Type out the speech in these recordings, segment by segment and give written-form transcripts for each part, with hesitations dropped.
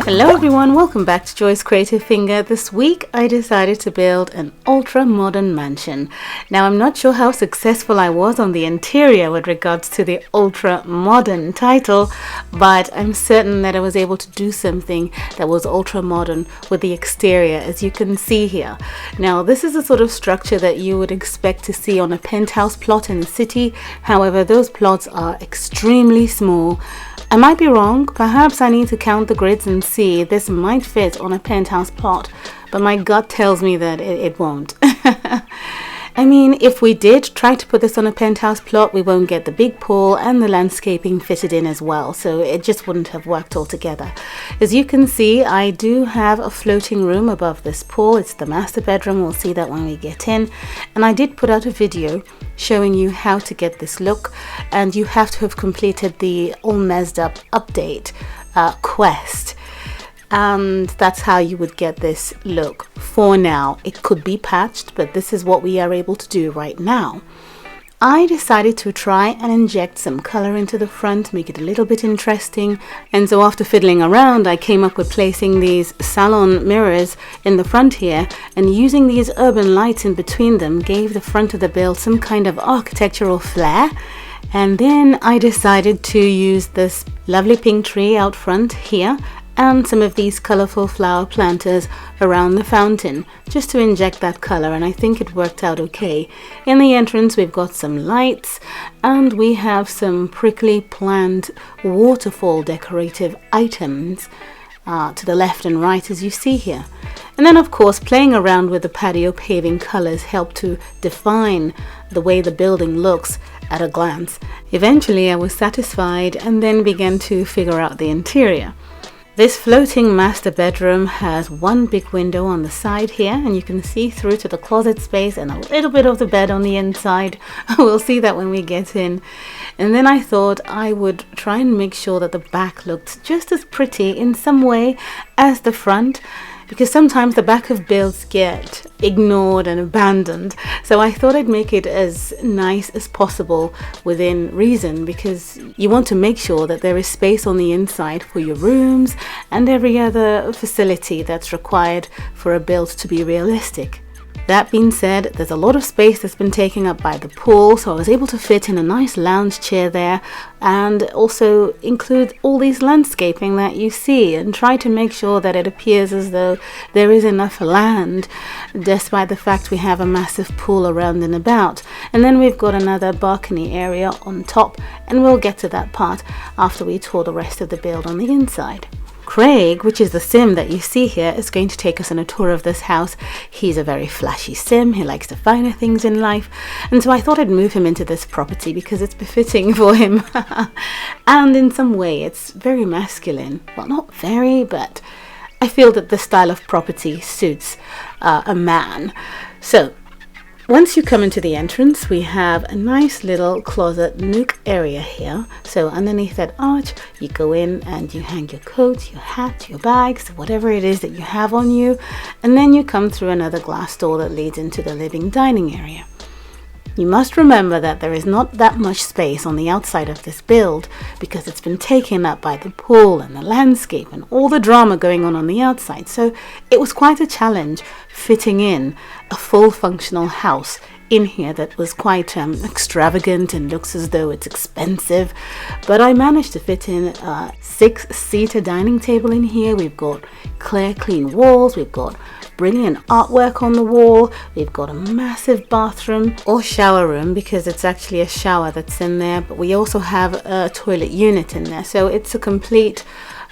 Hello everyone, welcome back to JCfinger. This week I decided to build an ultra-modern mansion. Now I'm not sure how successful I was on the interior with regards to the ultra-modern title, but I'm certain that I was able to do something that was ultra-modern with the exterior, as you can see here. Now this is the sort of structure that you would expect to see on a penthouse plot in the city. However, those plots are extremely small. I might be wrong, perhaps I need to count the grids and see this might fit on a penthouse plot, but my gut tells me that it won't. I mean, if we did try to put this on a penthouse plot, we won't get the big pool and the landscaping fitted in as well, so it just wouldn't have worked altogether. As you can see, I do have a floating room above this pool. It's the master bedroom. We'll see that when we get in. And I did put out a video showing you how to get this look, and you have to have completed the All Messed Up update quest. And that's how you would get this look for now. It could be patched, but this is what we are able to do right now. I decided to try and inject some color into the front, make it a little bit interesting, and so after fiddling around I came up with placing these salon mirrors in the front here, and using these urban lights in between them gave the front of the build some kind of architectural flair. And then I decided to use this lovely pink tree out front here and some of these colorful flower planters around the fountain just to inject that color, and I think it worked out okay. In the entrance we've got some lights, and we have some prickly plant waterfall decorative items to the left and right, as you see here. And then of course playing around with the patio paving colors helped to define the way the building looks at a glance. Eventually I was satisfied and then began to figure out the interior. This floating master bedroom has one big window on the side here, and you can see through to the closet space and a little bit of the bed on the inside. We'll see that when we get in. And then I thought I would try and make sure that the back looked just as pretty in some way as the front, because sometimes the back of builds get ignored and abandoned. So I thought I'd make it as nice as possible within reason, because you want to make sure that there is space on the inside for your rooms and every other facility that's required for a build to be realistic. That being said, there's a lot of space that's been taken up by the pool, so I was able to fit in a nice lounge chair there and also include all these landscaping that you see and try to make sure that it appears as though there is enough land despite the fact we have a massive pool around and about. And then we've got another balcony area on top, and we'll get to that part after we tour the rest of the build on the inside. Craig, which is the sim that you see here, is going to take us on a tour of this house. He's a very flashy sim. He likes the finer things in life, and so I thought I'd move him into this property because it's befitting for him. And in some way it's very masculine. Well, not very, but I feel that the style of property suits a man. So once you come into the entrance, we have a nice little closet nook area here. So underneath that arch, you go in and you hang your coat, your hat, your bags, whatever it is that you have on you. And then you come through another glass door that leads into the living dining area. You must remember that there is not that much space on the outside of this build because it's been taken up by the pool and the landscape and all the drama going on the outside. So it was quite a challenge fitting in a full functional house in here that was quite extravagant and looks as though it's expensive. But I managed to fit in a 6-seater dining table in here. We've got clear, clean walls. We've got brilliant artwork on the wall. We've got a massive bathroom or shower room because it's actually a shower that's in there, but we also have a toilet unit in there. So it's a complete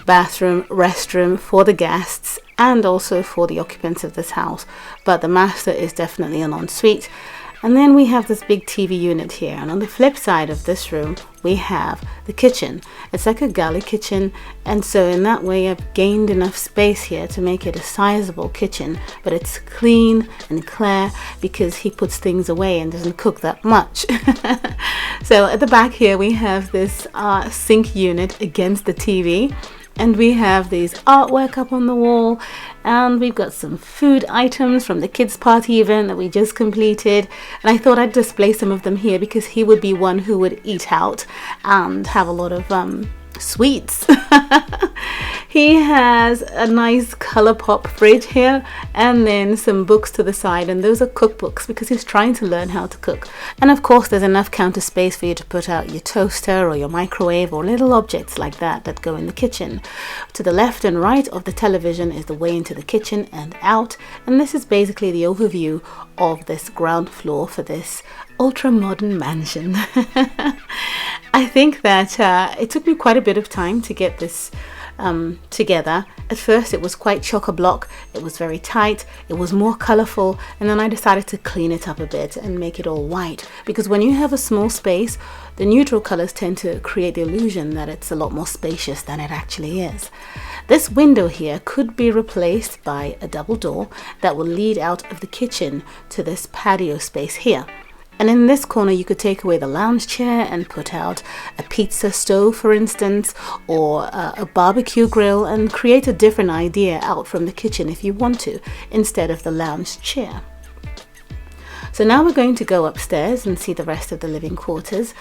bathroom, restroom for the guests and also for the occupants of this house. But the master is definitely an ensuite. And then we have this big TV unit here, and on the flip side of this room we have the kitchen. It's like a galley kitchen, and so in that way I've gained enough space here to make it a sizable kitchen, but it's clean and clear because he puts things away and doesn't cook that much. So at the back here we have this sink unit against the TV, and we have these artwork up on the wall, and we've got some food items from the kids party event that we just completed, and I thought I'd display some of them here because he would be one who would eat out and have a lot of sweets. He has a nice color pop fridge here, and then some books to the side, and those are cookbooks because he's trying to learn how to cook. And of course there's enough counter space for you to put out your toaster or your microwave or little objects like that go in the kitchen. To the left and right of the television is the way into the kitchen and out, and this is basically the overview of this ground floor for this ultra modern mansion. I think that it took me quite a bit of time to get this together. At first it was quite chock-a-block, it was very tight, it was more colorful, and then I decided to clean it up a bit and make it all white, because when you have a small space, the neutral colors tend to create the illusion that it's a lot more spacious than it actually is. This window here could be replaced by a double door that will lead out of the kitchen to this patio space here. And in this corner you could take away the lounge chair and put out a pizza stove, for instance, or a barbecue grill, and create a different idea out from the kitchen if you want to, instead of the lounge chair. So now we're going to go upstairs and see the rest of the living quarters,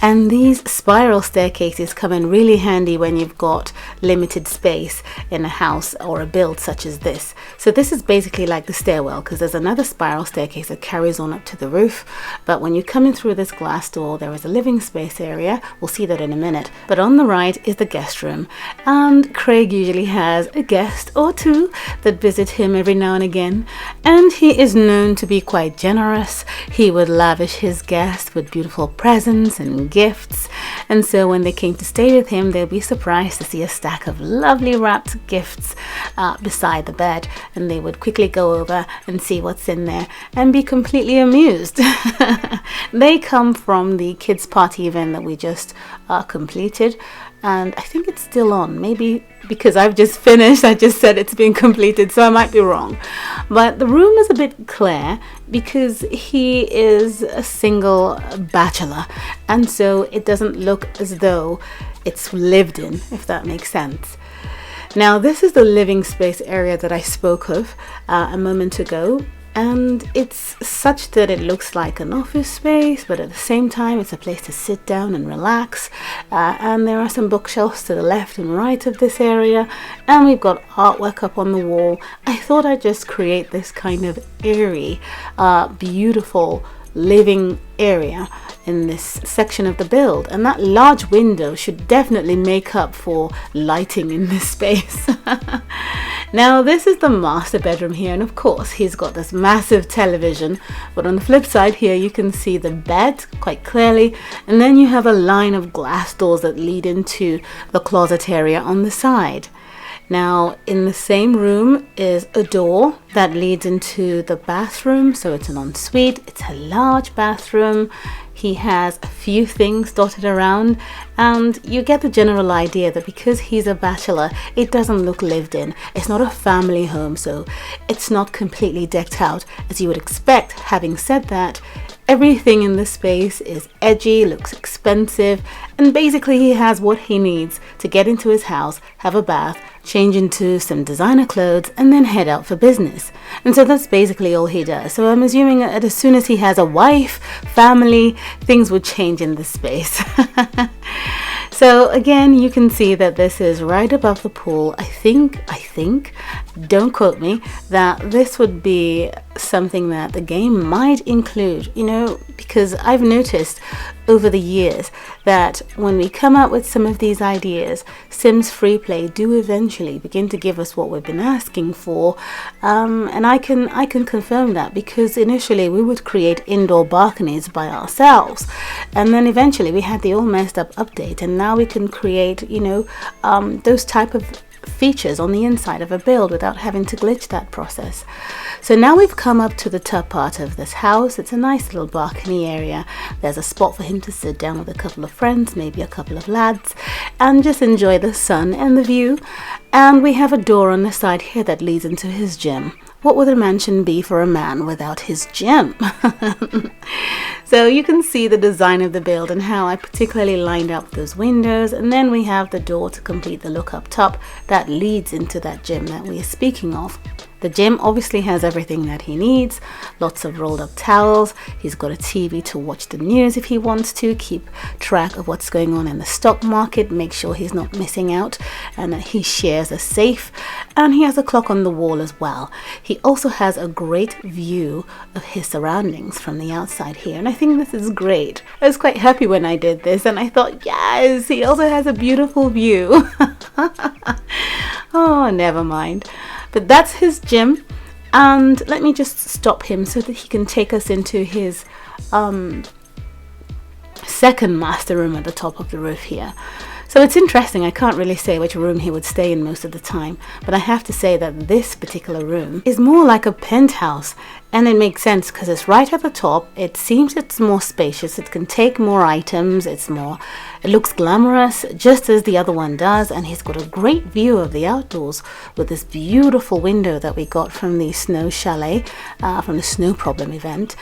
and these spiral staircases come in really handy when you've got limited space in a house or a build such as this. So this is basically like the stairwell, because there's another spiral staircase that carries on up to the roof, but when you come in through this glass door there is a living space area. We'll see that in a minute. But on the right is the guest room, and Craig usually has a guest or two that visit him every now and again, and he is known to be quite generous. He would lavish his guests with beautiful presents and gifts, and so when they came to stay with him, they'll be surprised to see a stack of lovely wrapped gifts beside the bed, and they would quickly go over and see what's in there and be completely amused. They come from the kids party event that we just completed, and I think it's still on. Maybe because I've just finished, I just said it's been completed, so I might be wrong. But the room is a bit clear because he is a single bachelor, and so it doesn't look as though it's lived in, if that makes sense. Now this is the living space area that I spoke of a moment ago, and it's such that it looks like an office space, but at the same time it's a place to sit down and relax, and there are some bookshelves to the left and right of this area, and we've got artwork up on the wall. I thought I'd just create this kind of eerie, beautiful living area in this section of the build, and that large window should definitely make up for lighting in this space. Now this is the master bedroom here, and of course he's got this massive television, but on the flip side here you can see the bed quite clearly, and then you have a line of glass doors that lead into the closet area on the side. Now in the same room is a door that leads into the bathroom, so it's an ensuite. It's a large bathroom. He has a few things dotted around, and you get the general idea that because he's a bachelor, it doesn't look lived in. It's not a family home, so it's not completely decked out as you would expect. Having said that, everything in this space is edgy, looks expensive, and basically he has what he needs to get into his house, have a bath, change into some designer clothes, and then head out for business. And so that's basically all he does. So I'm assuming that as soon as he has a wife, family, things would change in this space. So again, you can see that this is right above the pool. I think, don't quote me, that this would be something that the game might include, you know, because I've noticed over the years that when we come up with some of these ideas, Sims FreePlay do eventually begin to give us what we've been asking for, and I can confirm that, because initially we would create indoor balconies by ourselves, and then eventually we had the all messed up update, and now we can create, you know, those type of features on the inside of a build without having to glitch that process. So now we've come up to the top part of this house. It's a nice little balcony area. There's a spot for him to sit down with a couple of friends, maybe a couple of lads, and just enjoy the sun and the view. And we have a door on the side here that leads into his gym. What would a mansion be for a man without his gym? So you can see the design of the build and how I particularly lined up those windows, and then we have the door to complete the look up top that leads into that gym that we are speaking of. The gym obviously has everything that he needs, lots of rolled up towels. He's got a TV to watch the news if he wants to, keep track of what's going on in the stock market, make sure he's not missing out, and that he shares a safe. And he has a clock on the wall as well. He also has a great view of his surroundings from the outside here, and I think this is great. I was quite happy when I did this, and I thought, yes, he also has a beautiful view. Oh, never mind. But that's his gym, and let me just stop him so that he can take us into his second master room at the top of the roof here. So it's interesting, I can't really say which room he would stay in most of the time, but I have to say that this particular room is more like a penthouse, and it makes sense because it's right at the top. It seems it's more spacious, it can take more items, it looks glamorous just as the other one does, and he's got a great view of the outdoors with this beautiful window that we got from the snow chalet, from the snow problem event.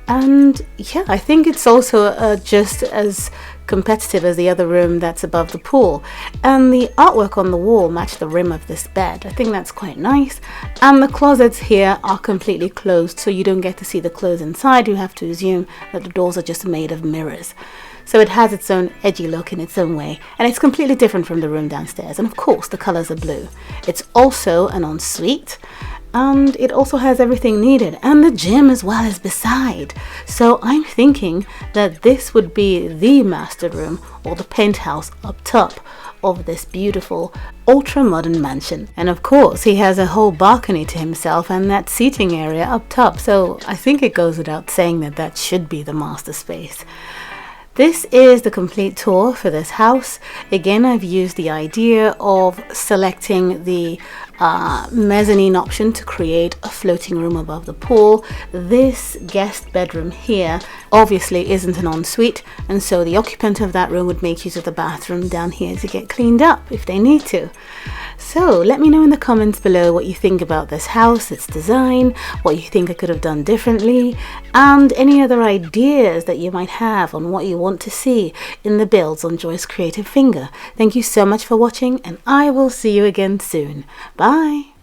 And yeah, I think it's also just as competitive as the other room that's above the pool, and the artwork on the wall matched the rim of this bed. I think that's quite nice, and the closets here are completely closed, so you don't get to see the clothes inside. You have to assume that the doors are just made of mirrors. So it has its own edgy look in its own way, and it's completely different from the room downstairs, and of course the colors are blue. It's also an ensuite, and it also has everything needed, and the gym as well is beside. So I'm thinking that this would be the master room or the penthouse up top of this beautiful ultra modern mansion. And of course he has a whole balcony to himself and that seating area up top, so I think it goes without saying that that should be the master space. This is the complete tour for this house. Again, I've used the idea of selecting the mezzanine option to create a floating room above the pool. This guest bedroom here obviously isn't an ensuite, and so the occupant of that room would make use of the bathroom down here to get cleaned up if they need to. So let me know in the comments below what you think about this house, its design, what you think I could have done differently, and any other ideas that you might have on what you want to see in the builds on Joy's Creative Finger. Thank you so much for watching, and I will see you again soon. Bye!